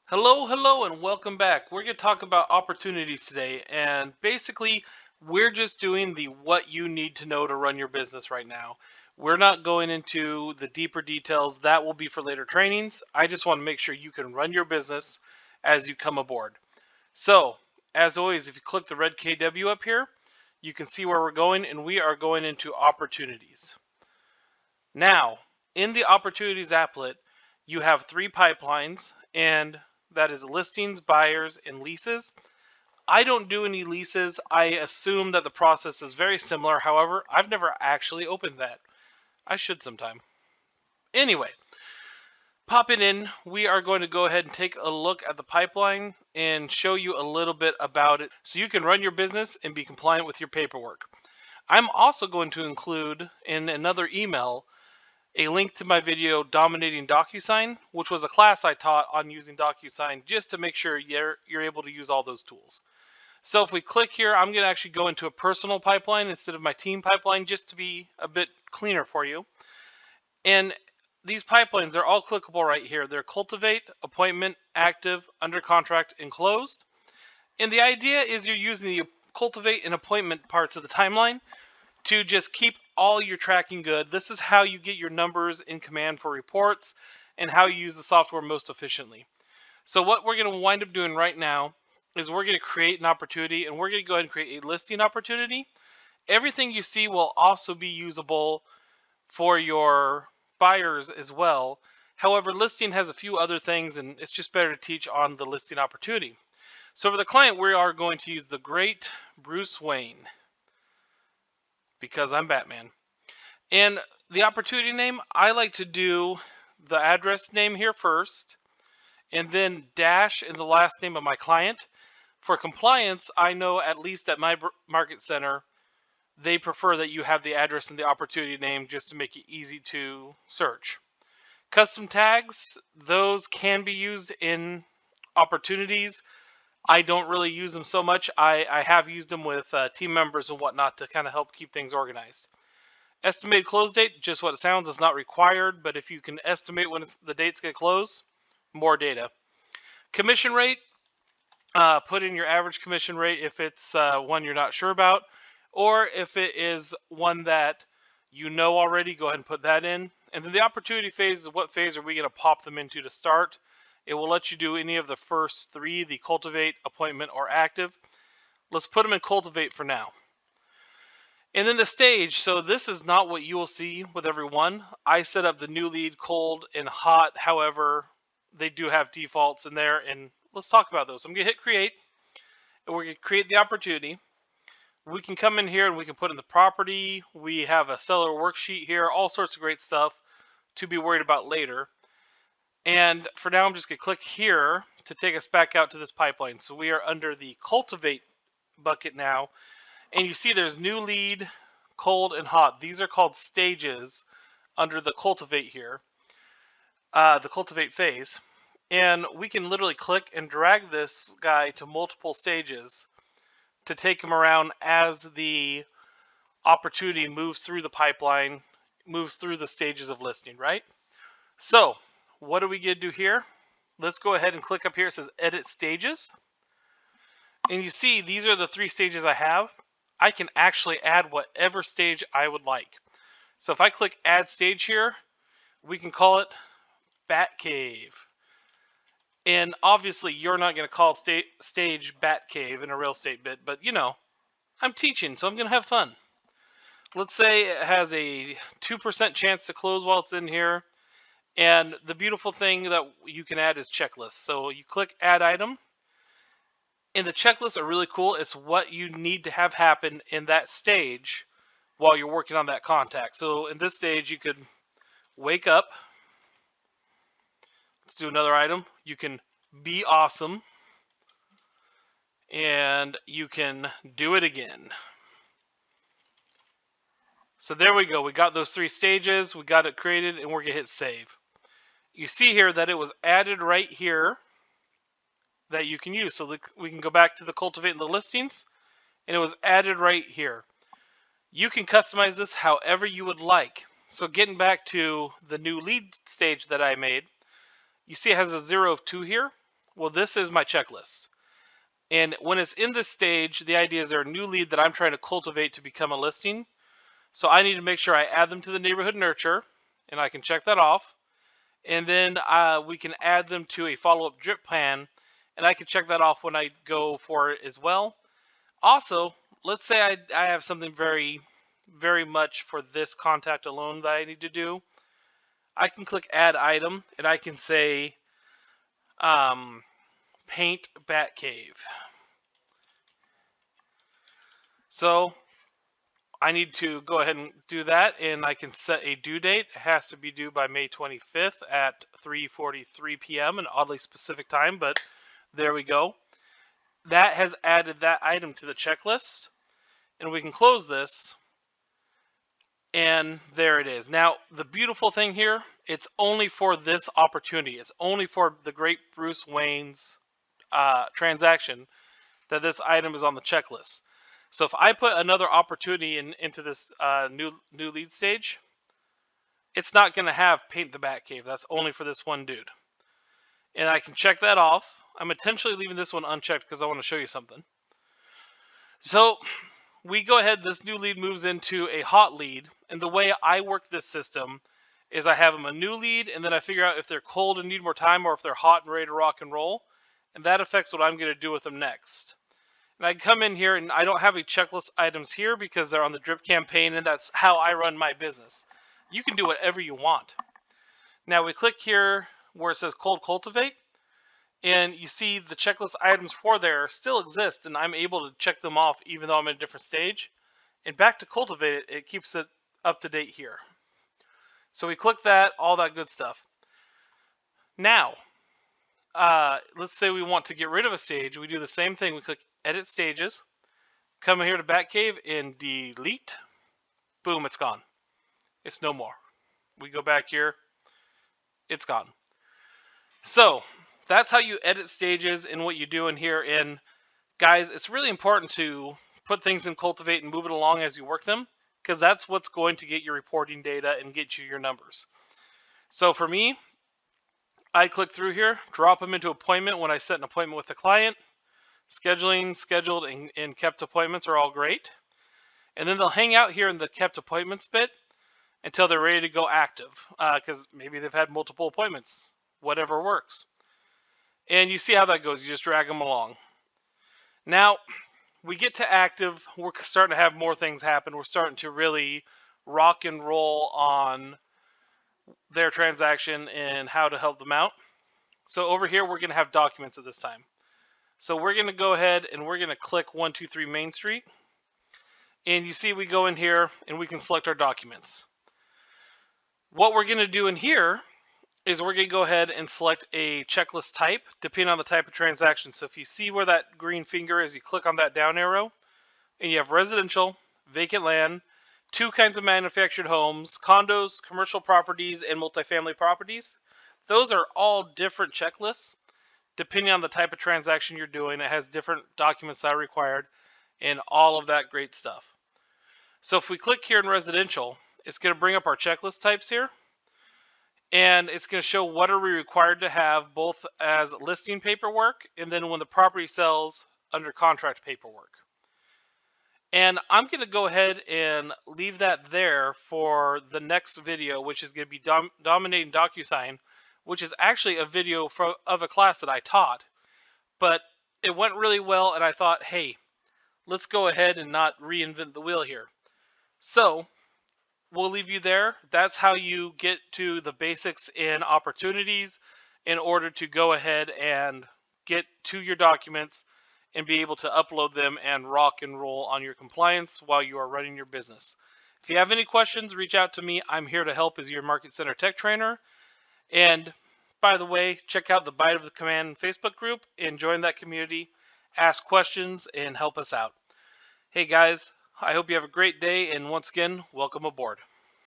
Hello, and welcome back. We're going to talk about opportunities today, and basically, we're just doing the what you need to know to run your business right now. We're not going into the deeper details, that will be for later trainings. I just want to make sure you can run your business as you come aboard. So, as always, if you click the red KW up here, you can see where we're going, and we are going into opportunities. Now, in the opportunities applet, you have three pipelines, and that is listings, buyers, and leases. I don't do any leases. I assume that the process is very similar. However, I've never actually opened that. I should sometime. Anyway, pop it in. We are going to go ahead and take a look at the pipeline and show you a little bit about it so you can run your business and be compliant with your paperwork. I'm also going to include in another email a link to my video Dominating DocuSign, which was a class I taught on using DocuSign just to make sure you're able to use all those tools. So if we click here, I'm going to actually go into a personal pipeline instead of my team pipeline just to be a bit cleaner for you. And these pipelines are all clickable right here. They're cultivate, appointment, active, under contract, and closed. And the idea is you're using the cultivate and appointment parts of the timeline to just keep all your tracking good. This is how you get your numbers in command for reports and how you use the software most efficiently. So what we're going to wind up doing right now is we're going to create an opportunity, and we're going to go ahead and create a listing opportunity. Everything you see will also be usable for your buyers as well. However, listing has a few other things, and it's just better to teach on the listing opportunity. So for the client, we are going to use the Great Bruce Wayne, because I'm Batman. And the opportunity name, I like to do the address name here first, and then dash in the last name of my client. For compliance, I know at least at my market center, they prefer that you have the address and the opportunity name just to make it easy to search. Custom tags, those can be used in opportunities. I don't really use them so much. I have used them with team members and whatnot to kind of help keep things organized. Estimated close date, just what it sounds, is not required, but if you can estimate when the date's going to close, more data. Commission rate, put in your average commission rate if it's one you're not sure about, or if it is one that you know already, go ahead and put that in. And then the opportunity phase is what phase are we going to pop them into to start. It will let you do any of the first three, the cultivate, appointment, or active. Let's put them in cultivate for now. And then the stage, so this is not what you will see with every one. I set up the new lead, cold, and hot. However, they do have defaults in there, and let's talk about those. So I'm going to hit create, and we're going to create the opportunity. We can come in here and we can put in the property. We have a seller worksheet here, all sorts of great stuff to be worried about later. And for now, I'm just going to click here to take us back out to this pipeline. So we are under the cultivate bucket now. And you see there's new lead, cold, and hot. These are called stages under the cultivate here, the cultivate phase. And we can literally click and drag this guy to multiple stages to take him around as the opportunity moves through the pipeline, moves through the stages of listing, right? So what are we going to do here? Let's go ahead and click up here. It says edit stages. And you see these are the three stages I have. I can actually add whatever stage I would like. So if I click add stage here, we can call it Batcave. And obviously you're not going to call stage Batcave in a real estate bit, but you know, I'm teaching, so I'm going to have fun. Let's say it has a 2% chance to close while it's in here. And the beautiful thing that you can add is checklists. So you click add item. And the checklists are really cool. It's what you need to have happen in that stage while you're working on that contact. So in this stage, you could wake up. Let's do another item. You can be awesome. And you can do it again. So there we go. We got those three stages. We got it created, and we're going to hit save. You see here that it was added right here that you can use. So we can go back to the cultivate and the listings, and it was added right here. You can customize this however you would like. So getting back to the new lead stage that I made, you see it has a 0 of 2 here. Well, this is my checklist. And when it's in this stage, the idea is they're a new lead that I'm trying to cultivate to become a listing. So I need to make sure I add them to the neighborhood nurture, and I can check that off. And then we can add them to a follow-up drip plan, and I can check that off when I go for it as well. Also, let's say I have something very, very much for this contact alone that I need to do. I can click add item, and I can say paint Batcave. So I need to go ahead and do that, and I can set a due date. It has to be due by May 25th at 3:43 p.m., an oddly specific time, but there we go. That has added that item to the checklist, and we can close this, and there it is. Now, the beautiful thing here, it's only for this opportunity. It's only for the great Bruce Wayne's transaction that this item is on the checklist. So if I put another opportunity into this new lead stage, it's not going to have paint the Batcave. That's only for this one dude. And I can check that off. I'm intentionally leaving this one unchecked because I want to show you something. So we go ahead, this new lead moves into a hot lead. And the way I work this system is I have them a new lead, and then I figure out if they're cold and need more time or if they're hot and ready to rock and roll. And that affects what I'm going to do with them next. And I come in here, and I don't have any checklist items here because they're on the drip campaign, and that's how I run my business. You can do whatever you want. Now we click here where it says cold cultivate, and you see the checklist items for there still exist, and I'm able to check them off even though I'm in a different stage. And back to cultivate it keeps it up to date here. So we click that, all that good stuff. Now, let's say we want to get rid of a stage. We do the same thing. We click edit stages, come here to Batcave and delete. Boom, it's gone. It's no more. We go back here, it's gone. So that's how you edit stages and what you do in here. And guys, it's really important to put things in Cultivate and move it along as you work them, because that's what's going to get your reporting data and get you your numbers. So for me, I click through here, drop them into appointment when I set an appointment with the client. Scheduling, scheduled, and kept appointments are all great. And then they'll hang out here in the kept appointments bit until they're ready to go active, because maybe they've had multiple appointments, whatever works. And you see how that goes. You just drag them along. Now, we get to active. We're starting to have more things happen. We're starting to really rock and roll on their transaction and how to help them out. So over here, we're going to have documents at this time. So we're going to go ahead and we're going to click 123 Main Street. And you see we go in here and we can select our documents. What we're going to do in here is we're going to go ahead and select a checklist type depending on the type of transaction. So if you see where that green finger is, you click on that down arrow and you have residential, vacant land, two kinds of manufactured homes, condos, commercial properties, and multifamily properties. Those are all different checklists. Depending on the type of transaction you're doing, it has different documents that are required and all of that great stuff. So if we click here in residential, it's going to bring up our checklist types here. And it's going to show what are we required to have both as listing paperwork and then when the property sells under contract paperwork. And I'm going to go ahead and leave that there for the next video, which is going to be Dominating DocuSign, which is actually a video of a class that I taught, but it went really well, and I thought, hey, let's go ahead and not reinvent the wheel here. So we'll leave you there. That's how you get to the basics in opportunities in order to go ahead and get to your documents and be able to upload them and rock and roll on your compliance while you are running your business. If you have any questions, reach out to me. I'm here to help as your Market Center Tech Trainer. And by the way, check out the Bite of the Command Facebook group and join that community. Ask questions and help us out. Hey guys, I hope you have a great day, and once again, welcome aboard.